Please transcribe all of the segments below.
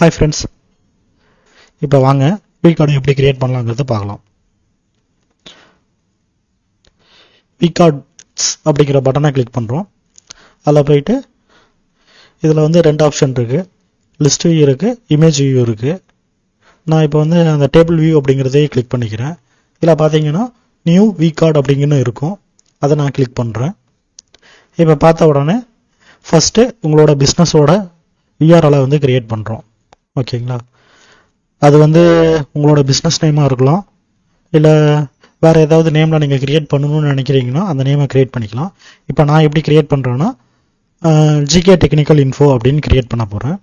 Hi friends, இப்போ வாங்க விகார்டு எப்படி கிரியேட் பண்ணலாங்கிறத பார்க்கலாம். விகார்ட்ஸ் அப்படிங்கிற பட்டனை கிளிக் பண்ணுறோம். அதில் போயிட்டு இதில் வந்து ரெண்டு ஆப்ஷன் இருக்குது, லிஸ்ட் வியூ இருக்குது, இமேஜ் வியூ இருக்குது. நான் இப்போ வந்து அந்த டேபிள் வியூ அப்படிங்கிறதையே கிளிக் பண்ணிக்கிறேன். இதில் பார்த்தீங்கன்னா நியூ விகார்டு அப்படிங்கன்னு இருக்கும், அதை நான் கிளிக் பண்ணுறேன். இப்போ பார்த்த உடனே ஃபஸ்ட்டு உங்களோட பிஸ்னஸோட யூஆர்எலை வந்து கிரியேட் பண்ணுறோம். ஓகேங்களா, அது வந்து உங்களோட பிஸ்னஸ் நேமாக இருக்கலாம், இல்லை வேறு ஏதாவது நேமில் நீங்கள் கிரியேட் பண்ணணும்னு நினைக்கிறீங்கன்னா அந்த நேமை கிரியேட் பண்ணிக்கலாம். இப்போ நான் எப்படி கிரியேட் பண்ணுறேன்னா ஜிகே டெக்னிக்கல் இன்ஃபோ அப்படின்னு கிரியேட் பண்ண போகிறேன்.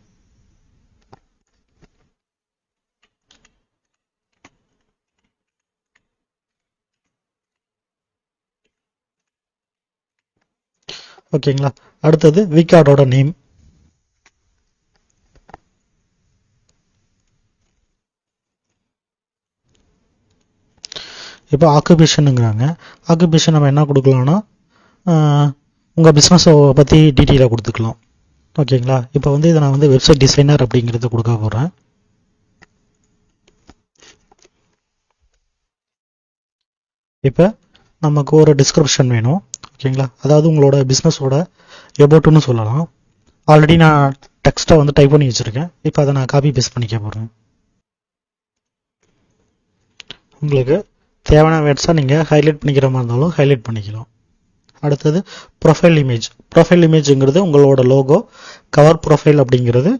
ஓகேங்களா, அடுத்தது விகார்டோட நேம். இப்போ ஆக்குபேஷனுங்கிறாங்க. ஆக்குபேஷன் நம்ம என்ன கொடுக்கலாம்னா உங்கள் பிஸ்னஸை பற்றி டீட்டெயிலாக கொடுத்துக்கலாம். ஓகேங்களா, இப்போ வந்து இதை நான் வந்து வெப்சைட் டிசைனர் அப்படிங்கிறத கொடுக்க போகிறேன். இப்போ நமக்கு ஒரு டிஸ்கிரிப்ஷன் வேணும். ஓகேங்களா, அதாவது உங்களோட பிஸ்னஸோட எபோட்டுன்னு சொல்லலாம். ஆல்ரெடி நான் டெக்ஸ்ட்டை வந்து டைப் பண்ணி வச்சுருக்கேன். இப்போ அதை நான் காப்பி பேஸ்ட் பண்ணிக்க போகிறேன். உங்களுக்கு தேவையான வேர்ட்ஸாக நீங்கள் ஹைலைட் பண்ணிக்கிற மாதிரி இருந்தாலும் ஹைலைட் பண்ணிக்கலாம். அடுத்தது ப்ரொஃபைல் இமேஜ். ப்ரொஃபைல் இமேஜுங்கிறது உங்களோட லோகோ, கவர் ப்ரொஃபைல் அப்படிங்கிறது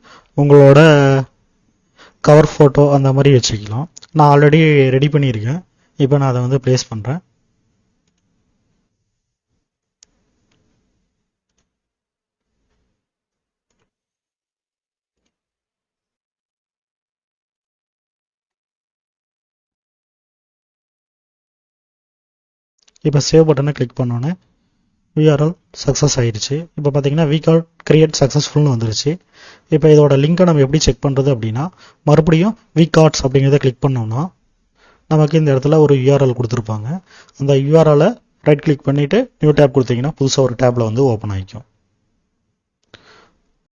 உங்களோட கவர் ஃபோட்டோ அந்த மாதிரி வச்சுக்கலாம். நான் ஆல்ரெடி ரெடி பண்ணியிருக்கேன். இப்போ நான் அதை வந்து ப்ளேஸ் பண்ணுறேன். இப்போ சேவ் பட்டனை கிளிக் பண்ணோன்னே விஆர்எல் சக்ஸஸ் ஆயிடுச்சு. இப்போ பார்த்தீங்கன்னா விகார்ட் கிரியேட் சக்ஸஸ்ஃபுல்னு வந்துருச்சு. இப்போ இதோட லிங்கை நம்ம எப்படி செக் பண்ணுறது அப்படின்னா, மறுபடியும் விகார்ட்ஸ் அப்படிங்கிறத கிளிக் பண்ணோம்னா நமக்கு இந்த இடத்துல ஒரு யூஆர்எல் கொடுத்துருப்பாங்க. அந்த யூஆர்எலை ரைட் கிளிக் பண்ணிவிட்டு நியூ டேப் கொடுத்தீங்கன்னா புதுசாக ஒரு டேப்பில் வந்து ஓப்பன் ஆகிக்கும்.